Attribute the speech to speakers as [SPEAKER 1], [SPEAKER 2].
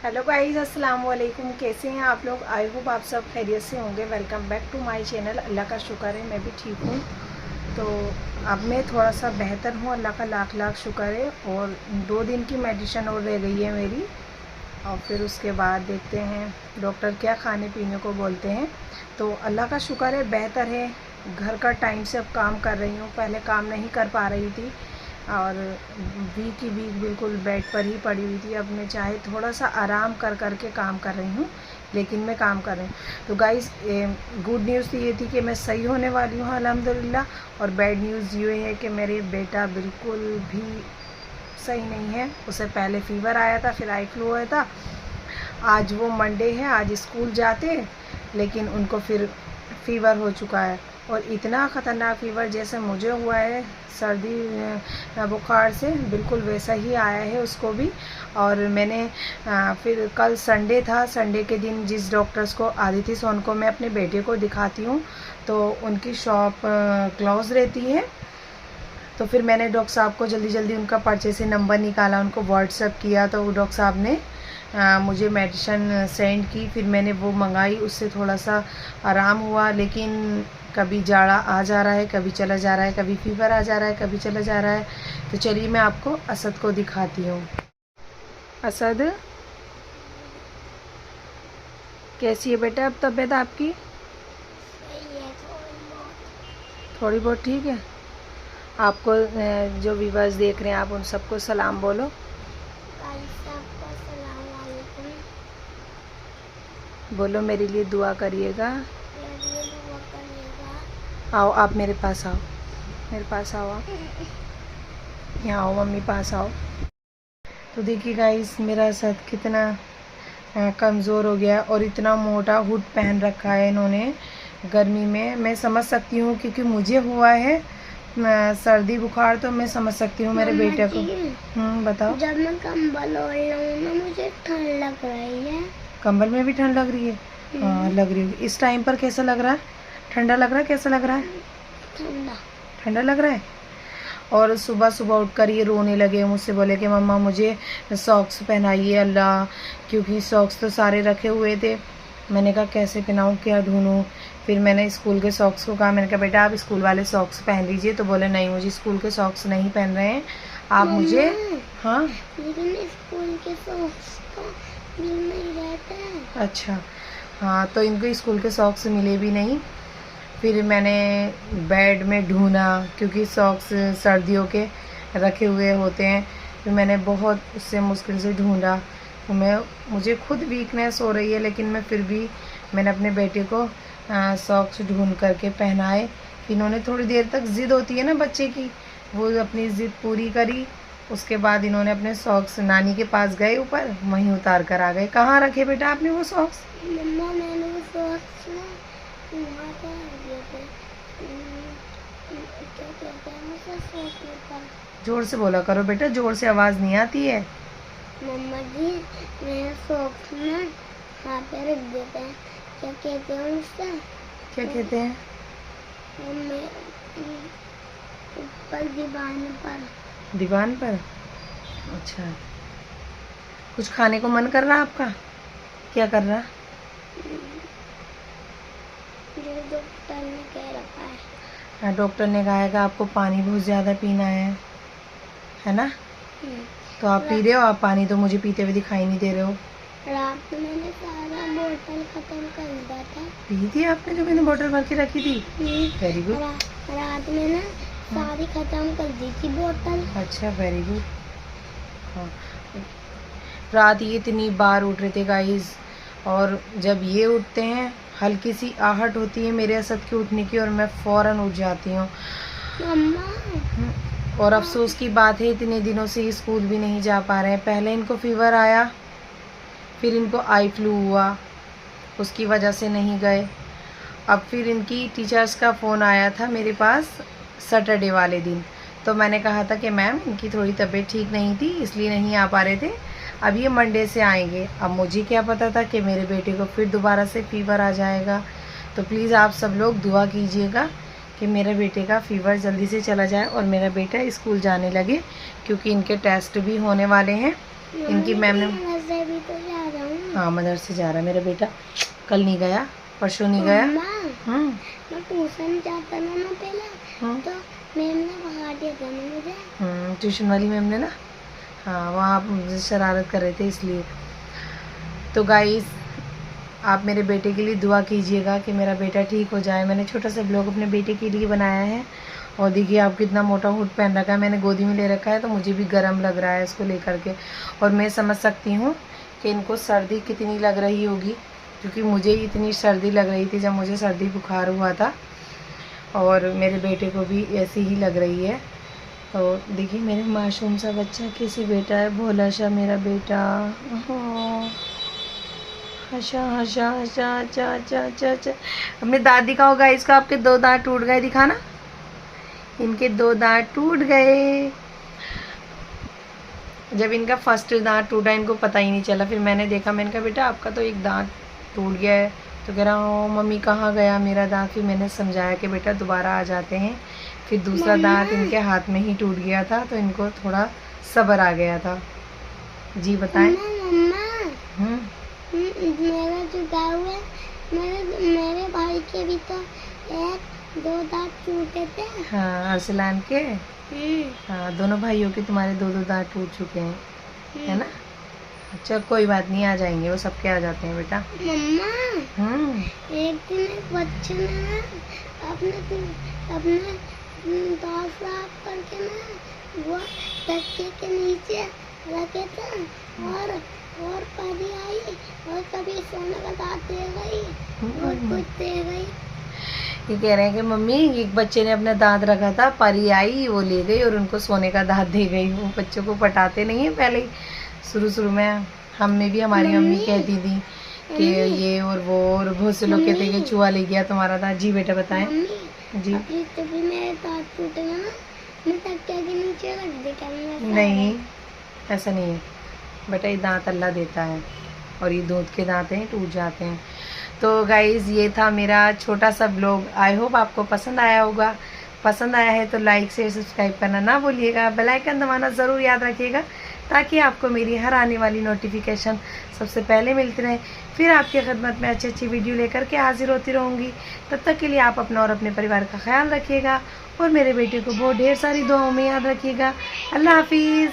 [SPEAKER 1] Hello guys, अस्सलाम वालेकुम। कैसे हैं आप लोग? आई होप आप सब खैरियत से होंगे। Welcome back to my channel. अल्लाह का शुक्र है मैं भी ठीक हूँ। तो अब मैं थोड़ा सा बेहतर हूँ, अल्लाह का लाख लाख शुक्र है। और 2 दिन की मेडिसिन और रह गई है मेरी, और फिर उसके बाद देखते हैं डॉक्टर क्या खाने पीने को बोलते हैं। तो अल्लाह का शुक्र है बेहतर है। घर का टाइम से अब काम कर रही हूँ, पहले काम नहीं कर पा रही थी और वीक की वीक बिल्कुल बेड पर ही पड़ी हुई थी। अब मैं चाहे थोड़ा सा आराम कर कर के काम कर रही हूँ, लेकिन मैं काम कर रही हूँ। तो गाइस, गुड न्यूज़ तो ये थी कि मैं सही होने वाली हूँ अल्हम्दुलिल्लाह। और बैड न्यूज़ ये है कि मेरे बेटा बिल्कुल भी सही नहीं है। उसे पहले फ़ीवर आया था, फिर आई फ्लू आया था। आज वो मंडे है, आज स्कूल जाते, लेकिन उनको फिर फ़ीवर हो चुका है। और इतना ख़तरनाक फ़ीवर जैसे मुझे हुआ है सर्दी बुखार से, बिल्कुल वैसा ही आया है उसको भी। और मैंने फिर कल संडे था, संडे के दिन जिस डॉक्टर्स को आदिति सोन को मैं अपने बेटे को दिखाती हूँ, तो उनकी शॉप क्लोज़ रहती है। तो फिर मैंने डॉक्टर साहब को जल्दी जल्दी उनका पर्चे से नंबर निकाला, उनको व्हाट्सएप किया, तो वो डॉक्टर साहब ने मुझे मेडिसिन सेंड की। फिर मैंने वो मंगाई, उससे थोड़ा सा आराम हुआ। लेकिन कभी जाड़ा आ जा रहा है, कभी चला जा रहा है, कभी फीवर आ जा रहा है, कभी चला जा रहा है। तो चलिए मैं आपको असद को दिखाती हूँ। असद, कैसी है बेटा अब तबीयत आपकी? थोड़ी बहुत ठीक है। आपको जो व्यूअर्स देख रहे हैं, आप उन सबको सलाम बोलो। बोलो मेरे लिए दुआ करिएगा। आओ आप मेरे पास आओ, मेरे पास आओ, आप यहाँ आओ, मम्मी पास आओ। तो देखिए गाइस, मेरा असद कितना कमज़ोर हो गया और इतना मोटा हुड पहन रखा है इन्होंने गर्मी में। मैं समझ सकती हूँ क्योंकि मुझे हुआ है सर्दी बुखार, तो मैं समझ सकती हूँ मेरे बेटे को। बताओ।
[SPEAKER 2] जब मैं कंबल ओढ़ लूँ ना, मुझे ठंड लग रही है।
[SPEAKER 1] कंबल में भी ठंड लग रही है? हाँ लग रही है। इस टाइम पर कैसा लग रहा है? ठंडा लग रहा है? कैसा लग रहा है?
[SPEAKER 2] ठंडा
[SPEAKER 1] ठंडा लग रहा है। और सुबह सुबह उठकर ये रोने लगे, मुझसे बोले कि मम्मा मुझे सॉक्स पहनाइए अल्लाह, क्योंकि सॉक्स तो सारे रखे हुए थे। मैंने कहा कैसे पहनाऊँ, क्या ढूंढूँ। फिर मैंने स्कूल के सॉक्स को कहा, मैंने कहा बेटा आप स्कूल वाले सॉक्स पहन लीजिए। तो बोले नहीं, मुझे स्कूल के सॉक्स नहीं पहन रहे हैं आप मुझे। हाँ
[SPEAKER 2] लेकिन स्कूल के सॉक्स तो मिल नहीं रहते हैं।
[SPEAKER 1] अच्छा, हाँ तो इनको स्कूल के सॉक्स मिले भी नहीं। फिर मैंने बेड में ढूंढा, क्योंकि सॉक्स सर्दियों के रखे हुए होते हैं। फिर मैंने बहुत उससे मुश्किल से ढूंढा। तो मुझे खुद वीकनेस हो रही है, लेकिन मैं फिर भी मैंने अपने बेटे को सॉक्स ढूंढ करके पहनाए। इन्होंने थोड़ी देर तक ज़िद होती है ना बच्चे की, वो अपनी ज़िद पूरी करी। उसके बाद इन्होंने अपने सॉक्स नानी के पास गए, ऊपर वहीं उतार कर आ गए। कहाँ रखे बेटा आपने वो सॉक्स?
[SPEAKER 2] मम्मा मैंने वो सॉक्स ना वहाँ पे रखे थे। क्या कहते हैं मुझे सॉक्स के पास।
[SPEAKER 1] जोर से बोला करो बेटा, जोर से आवाज़ नहीं आती है।
[SPEAKER 2] मम्मा जी, मेरे सॉक्स ना वहाँ पे रख देते हैं। क्या कहते हैं उससे?
[SPEAKER 1] क्या कहते हैं?
[SPEAKER 2] ऊपर दीवान पर।
[SPEAKER 1] दीवान पर? अच्छा, कुछ खाने को मन कर रहा आपका? क्या कर रहा?
[SPEAKER 2] जो डॉक्टर ने कह रखा है।
[SPEAKER 1] हाँ, डॉक्टर ने कहा है कि आपको पानी बहुत ज़्यादा पीना है ना? तो आप पी रहे हो? आप पानी तो मुझे पीते हुए दिखाई नहीं दे रहे हो।
[SPEAKER 2] रात में मैंने सारा बोतल खत्म कर दिया था।
[SPEAKER 1] पी थी आपने जो मैंने बोतल भर के रखी थी? Very good.
[SPEAKER 2] रात में ना सारी खत्म कर दी थी बोतल।
[SPEAKER 1] अच्छा, वेरी गुड। हाँ, रात ये इतनी बार उठ रहे थे गाइस, और जब ये उठते हैं हल्की सी आहट होती है मेरे असद के उठने की, और मैं फ़ौरन उठ जाती हूँ। और अफसोस की बात है, इतने दिनों से स्कूल भी नहीं जा पा रहे हैं। पहले इनको फ़ीवर आया, फिर इनको आई फ्लू हुआ, उसकी वजह से नहीं गए। अब फिर इनकी टीचर्स का फ़ोन आया था मेरे पास सैटरडे वाले दिन। तो मैंने कहा था कि मैम इनकी थोड़ी तबीयत ठीक नहीं थी, इसलिए नहीं आ पा रहे थे। अब ये मंडे से आएंगे। अब मुझे क्या पता था कि मेरे बेटे को फिर दोबारा से फ़ीवर आ जाएगा। तो प्लीज़ आप सब लोग दुआ कीजिएगा कि मेरे बेटे का फ़ीवर जल्दी से चला जाए और मेरा बेटा स्कूल जाने लगे, क्योंकि इनके टेस्ट भी होने वाले हैं। इनकी मैम ने
[SPEAKER 2] भी तो ज़्यादा
[SPEAKER 1] हाँ मदरसे जा रहा है मेरा बेटा, कल नहीं गया, परसों नहीं गया।
[SPEAKER 2] मम्मा, मैं ट्यूशन जाता था ना पहले, तो मैम ने भगा दिया था ना मुझे।
[SPEAKER 1] ट्यूशन वाली मैम ने ना, हाँ वहाँ आप मुझे शरारत कर रहे थे इसलिए। तो गाइस आप मेरे बेटे के लिए दुआ कीजिएगा कि मेरा बेटा ठीक हो जाए। मैंने छोटा सा ब्लॉग अपने बेटे के लिए बनाया है, और देखिए आप कितना मोटा हुड पहन रखा है, मैंने गोदी में ले रखा है, तो मुझे भी गर्म लग रहा है इसको लेकर के। और मैं समझ सकती हूँ कि इनको सर्दी कितनी लग रही होगी, क्योंकि मुझे इतनी सर्दी लग रही थी जब मुझे सर्दी बुखार हुआ था, और मेरे बेटे को भी ऐसी ही लग रही है। तो देखिए मेरे मासूम सा बच्चा कैसे बेटा है, भोला सा मेरा बेटा। हशा हशा हशा चा चा चा चा। अपने दांत दिखाओ गाइस, इसका आपके 2 दांत टूट गए, दिखाना, इनके 2 दांत टूट गए। जब इनका फर्स्ट दांत टूटा इनको पता ही नहीं चला, फिर मैंने देखा, मैंने कहा बेटा आपका तो एक दांत टूट गया है, तो कह रहा हूँ मम्मी कहाँ गया मेरा दांत। फिर मैंने समझाया कि बेटा दोबारा आ जाते हैं। फिर दूसरा दांत इनके हाथ में ही टूट गया था, तो इनको थोड़ा सब्र आ गया था। जी बताएं।
[SPEAKER 2] मम्मा, मेरा जो गाँव है, मेरे भाई के भी तो 1-2 दांत टूटे थे।
[SPEAKER 1] हाँ अरसलान के, हाँ दोनों भाइयों के तुम्हारे 2-2 दांत टूट चुके हैं, है ना। अच्छा कोई बात नहीं, आ जाएंगे, वो सबके आ जाते हैं बेटा।
[SPEAKER 2] मम्मा, एक दिन एक बच्चे ने ना अपने दांत साफ करके ना वो तकिए के नीचे रखे थे, और परी आई और कभी सोने का दांत दे गई और कुछ दे गई।
[SPEAKER 1] ये कह रहे हैं कि मम्मी एक बच्चे ने अपना दांत रखा था, परी आई वो ले गई और उनको सोने का दांत दे गई। वो बच्चों को पटाते नहीं है पहले, शुरू में हमें भी हमारी मम्मी कहती थी कि ये और वो, और बहुत से लोग कहते हैं कि चूहा ले गया तुम्हारा दांत। जी बेटा बताएं। जी
[SPEAKER 2] कभी मेरे दांत टूटेगा ना, मैं तकिया के नीचे रख देता हूँ।
[SPEAKER 1] नहीं ऐसा नहीं है बेटा, ये दांत अल्लाह देता है, और ये दूध के दांत हैं, टूट जाते हैं। तो गाइज़ ये था मेरा छोटा सा ब्लॉग, आई होप आपको पसंद आया होगा। पसंद आया है तो लाइक शेयर सब्सक्राइब करना ना भूलिएगा, बेल आइकन दबाना ज़रूर याद रखिएगा, ताकि आपको मेरी हर आने वाली नोटिफिकेशन सबसे पहले मिलती रहे। फिर आपकी खिदमत में अच्छी अच्छी वीडियो लेकर के हाजिर होती रहूँगी। तब तक के लिए आप अपना और अपने परिवार का ख्याल रखिएगा, और मेरे बेटे को बहुत ढेर सारी दुआओं में याद रखिएगा। अल्लाह हाफिज़।